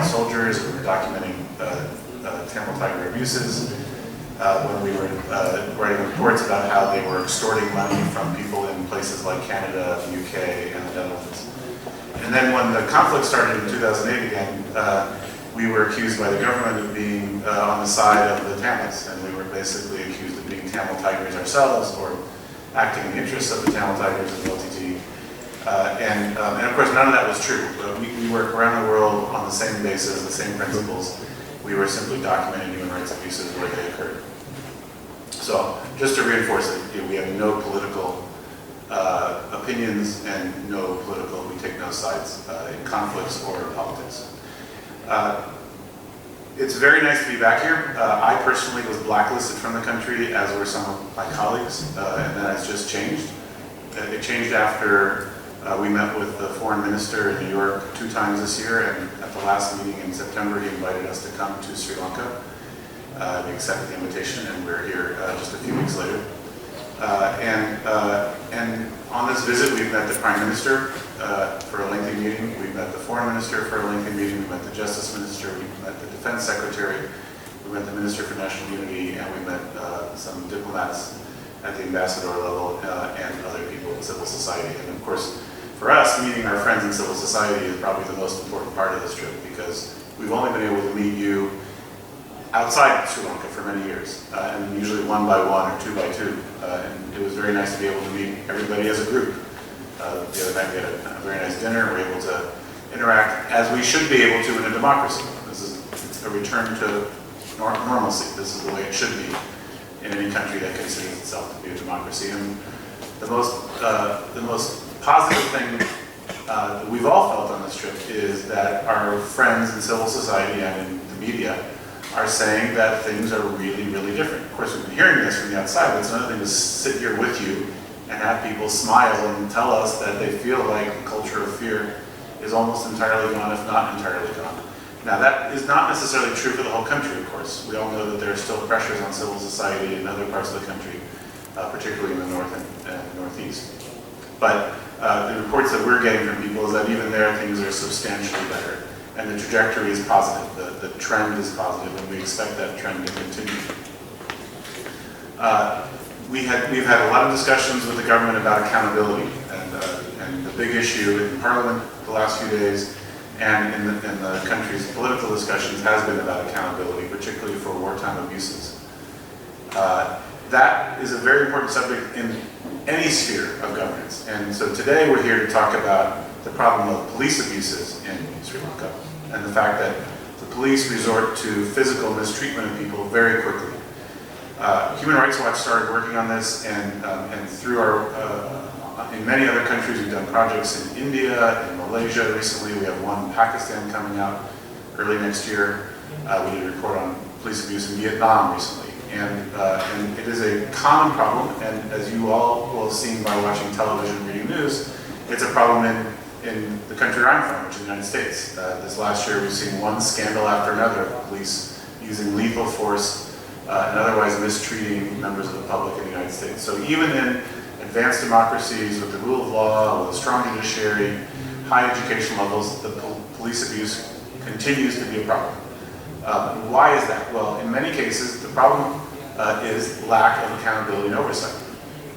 soldiers. We were documenting Tamil Tiger abuses. When we were writing reports about how they were extorting money from people in places like Canada, the UK, and the Netherlands. And then when the conflict started in 2008 again, we were accused by the government of being on the side of the Tamils, and we were basically accused of being Tamil Tigers ourselves, or acting in the interests of the Tamil Tigers and the LTT. And of course, none of that was true. We work around the world on the same basis, the same principles. We were simply documenting human rights abuses where they occurred. So, just to reinforce it, we have no political opinions and we take no sides in conflicts or politics. It's very nice to be back here. I personally was blacklisted from the country, as were some of my colleagues, and that has just changed. It changed after we met with the foreign minister in New York 2 times this year, and at the last meeting in September, he invited us to come to Sri Lanka. We accepted the invitation, and we're here just a few weeks later. And on this visit, we've met the Prime Minister for a lengthy meeting. We've met the Foreign Minister for a lengthy meeting. We met the Justice Minister. We met the Defense Secretary. We met the Minister for National Unity, and we met some diplomats at the ambassador level and other people in civil society. And of course, for us, meeting our friends in civil society is probably the most important part of this trip, because we've only been able to meet you outside Sri Lanka for many years, and usually 1 by 1 or 2 by 2. And it was very nice to be able to meet everybody as a group. The other night we had a very nice dinner. We were able to interact as we should be able to in a democracy. This is a return to normalcy. This is the way it should be in any country that considers itself to be a democracy. And the most positive thing that we've all felt on this trip is that our friends in civil society and in the media are saying that things are really, really different. Of course, we've been hearing this from the outside, but it's another thing to sit here with you and have people smile and tell us that they feel like the culture of fear is almost entirely gone, if not entirely gone. Now, that is not necessarily true for the whole country, of course. We all know that there are still pressures on civil society in other parts of the country, particularly in the north and northeast. But the reports that we're getting from people is that even there, things are substantially better. And the trajectory is positive, the trend is positive, and we expect that trend to continue. We've had a lot of discussions with the government about accountability, and the big issue in Parliament the last few days, and in the country's political discussions has been about accountability, particularly for wartime abuses. That is a very important subject in any sphere of governance. And so today we're here to talk about the problem of police abuses in Sri Lanka, and the fact that the police resort to physical mistreatment of people very quickly. Human Rights Watch started working on this, and through in many other countries we've done projects in India, in Malaysia recently. We have one in Pakistan coming out early next year. We did a report on police abuse in Vietnam recently. And it is a common problem, and as you all will have seen by watching television and reading news, it's a problem in the country I'm from, which is the United States. This last year we've seen one scandal after another of police using lethal force and otherwise mistreating members of the public in the United States. So even in advanced democracies with the rule of law, with a strong judiciary, high education levels, the police abuse continues to be a problem. Why is that? Well, in many cases, the problem is lack of accountability and oversight.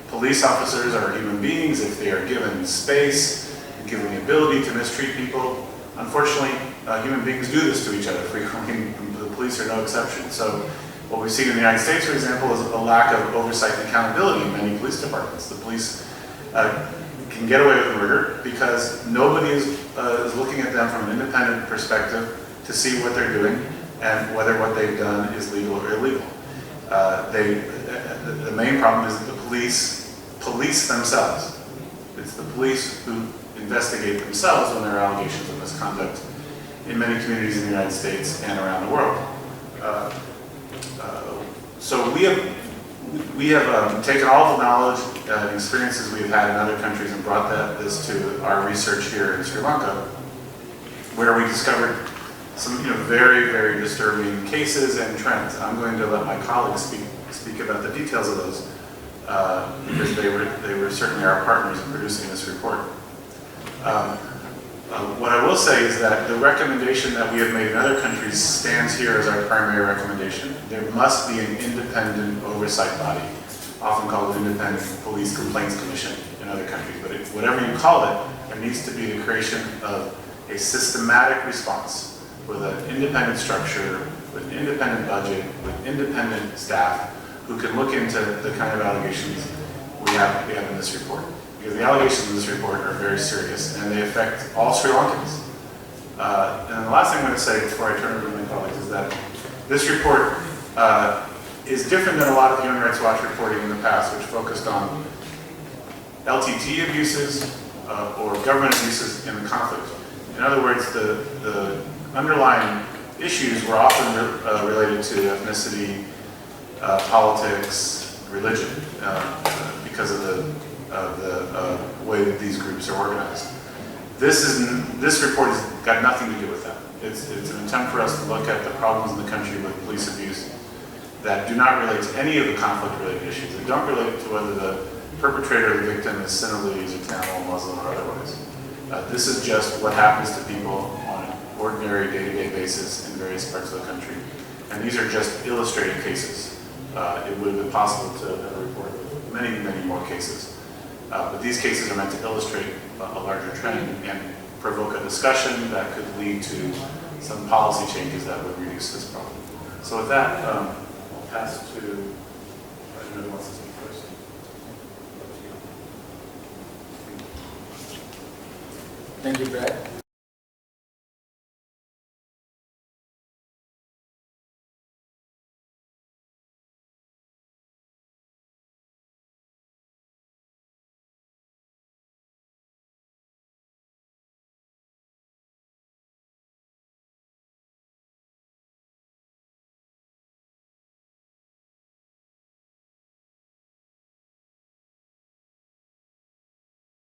Police officers are human beings. If they are given space and given the ability to mistreat people, unfortunately, human beings do this to each other frequently, and the police are no exception. So what we've seen in the United States, for example, is a lack of oversight and accountability in many police departments. The police can get away with murder because nobody is looking at them from an independent perspective to see what they're doing and whether what they've done is legal or illegal. The main problem is that the police themselves. It's the police who investigate themselves when there are allegations of misconduct in many communities in the United States and around the world. So we have taken all the knowledge and experiences we've had in other countries and brought this to our research here in Sri Lanka, where we discovered some very, very disturbing cases and trends. I'm going to let my colleagues speak about the details of those because they were certainly our partners in producing this report. What I will say is that the recommendation that we have made in other countries stands here as our primary recommendation. There must be an independent oversight body, often called an independent police complaints commission in other countries. But whatever you call it, there needs to be the creation of a systematic response with an independent structure, with an independent budget, with independent staff who can look into the kind of allegations we have in this report. Because the allegations in this report are very serious and they affect all Sri Lankans. And the last thing I'm going to say before I turn it over to my colleagues is that this report is different than a lot of Human Rights Watch reporting in the past, which focused on LTT abuses or government abuses in the conflict. In other words, the underlying issues were often related to ethnicity, politics, religion, because of the way that these groups are organized. This report has got nothing to do with that. It's an attempt for us to look at the problems in the country with police abuse that do not relate to any of the conflict-related issues. They don't relate to whether the perpetrator or the victim is Sinhalese or Tamil, Muslim, or otherwise. This is just what happens to people on an ordinary day-to-day basis in various parts of the country. And these are just illustrated cases. It would have been possible to have a report with many, many more cases. But these cases are meant to illustrate a larger trend and provoke a discussion that could lead to some policy changes that would reduce this problem. So with that, I'll pass to, I don't know who wants to speak first. Thank you, Brad.